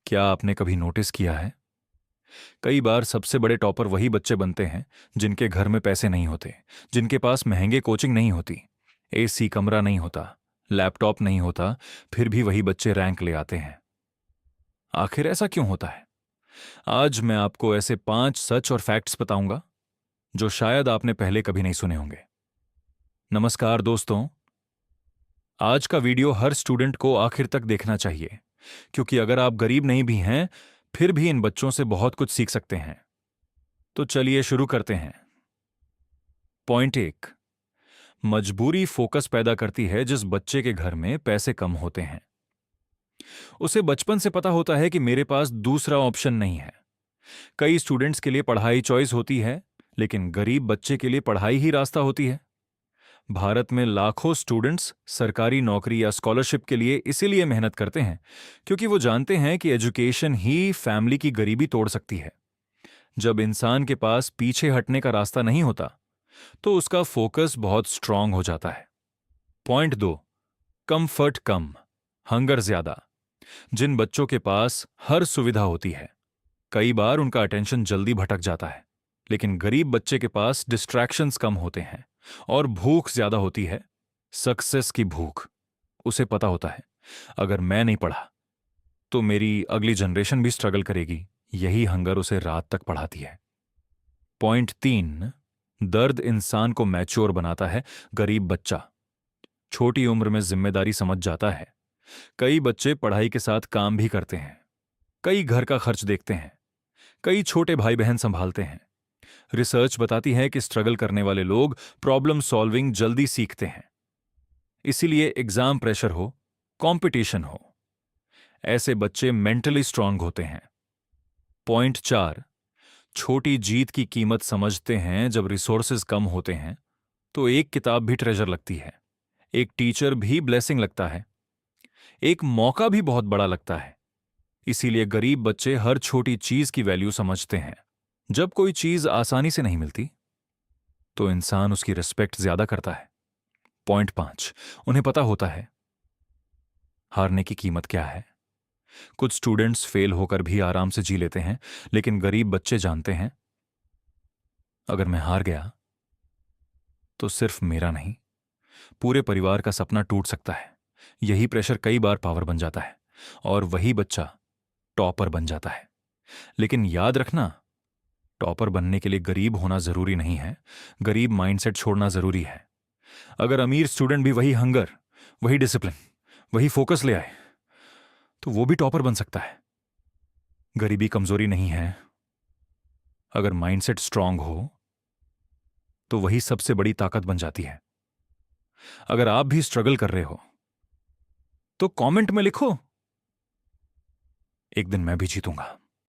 क्या आपने कभी नोटिस किया है, कई बार सबसे बड़े टॉपर वही बच्चे बनते हैं जिनके घर में पैसे नहीं होते, जिनके पास महंगे कोचिंग नहीं होती, एसी कमरा नहीं होता, लैपटॉप नहीं होता, फिर भी वही बच्चे रैंक ले आते हैं। आखिर ऐसा क्यों होता है? आज मैं आपको ऐसे 5 सच और फैक्ट्स बताऊंगा जो शायद आपने पहले कभी नहीं सुने होंगे। नमस्कार दोस्तों, आज का वीडियो हर स्टूडेंट को आखिर तक देखना चाहिए, क्योंकि अगर आप गरीब नहीं भी हैं फिर भी इन बच्चों से बहुत कुछ सीख सकते हैं। तो चलिए शुरू करते हैं। पॉइंट 1, मजबूरी फोकस पैदा करती है। जिस बच्चे के घर में पैसे कम होते हैं उसे बचपन से पता होता है कि मेरे पास दूसरा ऑप्शन नहीं है। कई स्टूडेंट्स के लिए पढ़ाई चॉइस होती है, लेकिन गरीब बच्चे के लिए पढ़ाई ही रास्ता होती है। भारत में लाखों स्टूडेंट्स सरकारी नौकरी या स्कॉलरशिप के लिए इसीलिए मेहनत करते हैं, क्योंकि वो जानते हैं कि एजुकेशन ही फैमिली की गरीबी तोड़ सकती है। जब इंसान के पास पीछे हटने का रास्ता नहीं होता तो उसका फोकस बहुत स्ट्रांग हो जाता है। पॉइंट 2, कंफर्ट कम, हंगर ज्यादा। जिन बच्चों के पास हर सुविधा होती है कई बार उनका अटेंशन जल्दी भटक जाता है, लेकिन गरीब बच्चे के पास डिस्ट्रैक्शंस कम होते हैं और भूख ज्यादा होती है, सक्सेस की भूख। उसे पता होता है, अगर मैं नहीं पढ़ा तो मेरी अगली जनरेशन भी स्ट्रगल करेगी। यही हंगर उसे रात तक पढ़ाती है। पॉइंट 3, दर्द इंसान को मैच्योर बनाता है। गरीब बच्चा छोटी उम्र में जिम्मेदारी समझ जाता है। कई बच्चे पढ़ाई के साथ काम भी करते हैं, कई घर का खर्च देखते हैं, कई छोटे भाई बहन संभालते हैं। रिसर्च बताती है कि स्ट्रगल करने वाले लोग प्रॉब्लम सॉल्विंग जल्दी सीखते हैं। इसीलिए एग्जाम प्रेशर हो, कंपटीशन हो, ऐसे बच्चे मेंटली स्ट्रांग होते हैं। पॉइंट 4, छोटी जीत की कीमत समझते हैं। जब रिसोर्सेज कम होते हैं तो एक किताब भी ट्रेजर लगती है, एक टीचर भी ब्लेसिंग लगता है, एक मौका भी बहुत बड़ा लगता है। इसीलिए गरीब बच्चे हर छोटी चीज की वैल्यू समझते हैं। जब कोई चीज आसानी से नहीं मिलती तो इंसान उसकी रिस्पेक्ट ज्यादा करता है। पॉइंट 5, उन्हें पता होता है हारने की कीमत क्या है। कुछ स्टूडेंट्स फेल होकर भी आराम से जी लेते हैं, लेकिन गरीब बच्चे जानते हैं, अगर मैं हार गया तो सिर्फ मेरा नहीं, पूरे परिवार का सपना टूट सकता है। यही प्रेशर कई बार पावर बन जाता है और वही बच्चा टॉपर बन जाता है। लेकिन याद रखना, टॉपर बनने के लिए गरीब होना जरूरी नहीं है, गरीब माइंडसेट छोड़ना जरूरी है। अगर अमीर स्टूडेंट भी वही हंगर, वही डिसिप्लिन, वही फोकस ले आए तो वो भी टॉपर बन सकता है। गरीबी कमजोरी नहीं है, अगर माइंडसेट स्ट्रांग हो तो वही सबसे बड़ी ताकत बन जाती है। अगर आप भी स्ट्रगल कर रहे हो तो कमेंट में लिखो, एक दिन मैं भी जीतूंगा।